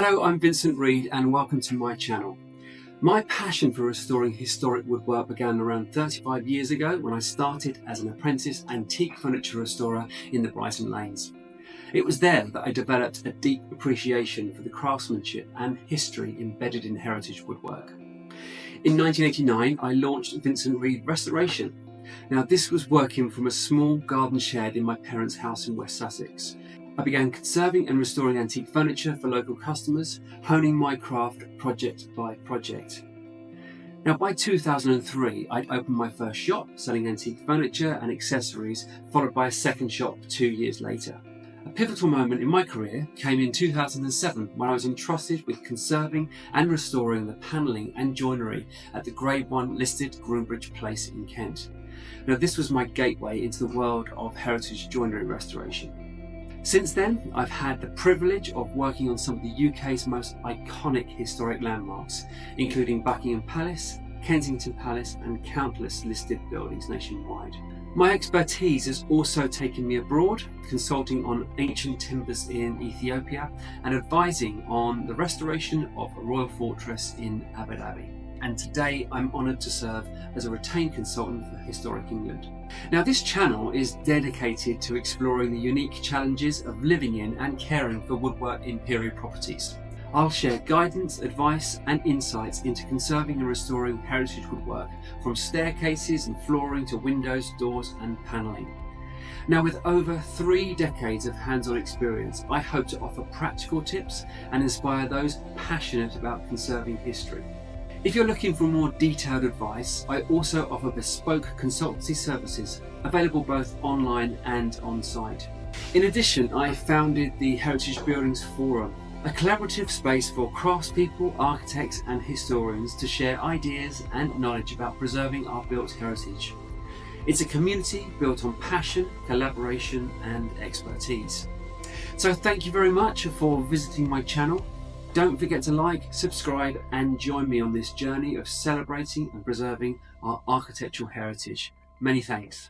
Hello, I'm Vincent Reed and welcome to my channel. My passion for restoring historic woodwork began around 35 years ago when I started as an apprentice antique furniture restorer in the Brighton Lanes. It was there that I developed a deep appreciation for the craftsmanship and history embedded in heritage woodwork. In 1989, I launched Vincent Reed Restoration. Now, this was working from a small garden shed in my parents' house in West Sussex. I began conserving and restoring antique furniture for local customers, honing my craft project by project. Now, by 2003, I'd opened my first shop selling antique furniture and accessories, followed by a second shop 2 years later. A pivotal moment in my career came in 2007 when I was entrusted with conserving and restoring the panelling and joinery at the Grade 1 listed Groombridge Place in Kent. Now, this was my gateway into the world of heritage joinery restoration. Since then, I've had the privilege of working on some of the UK's most iconic historic landmarks, including Buckingham Palace, Kensington Palace, and countless listed buildings nationwide. My expertise has also taken me abroad, consulting on ancient timbers in Ethiopia and advising on the restoration of a royal fortress in Abu Dhabi. And today I'm honoured to serve as a retained consultant for Historic England. Now, this channel is dedicated to exploring the unique challenges of living in and caring for woodwork in period properties. I'll share guidance, advice and insights into conserving and restoring heritage woodwork, from staircases and flooring to windows, doors and panelling. Now, with over 3 decades of hands-on experience, I hope to offer practical tips and inspire those passionate about conserving history. If you're looking for more detailed advice, I also offer bespoke consultancy services, available both online and on-site. In addition, I founded the Heritage Buildings Forum, a collaborative space for craftspeople, architects and historians to share ideas and knowledge about preserving our built heritage. It's a community built on passion, collaboration and expertise. So thank you very much for visiting my channel. Don't forget to like, subscribe and join me on this journey of celebrating and preserving our architectural heritage. Many thanks.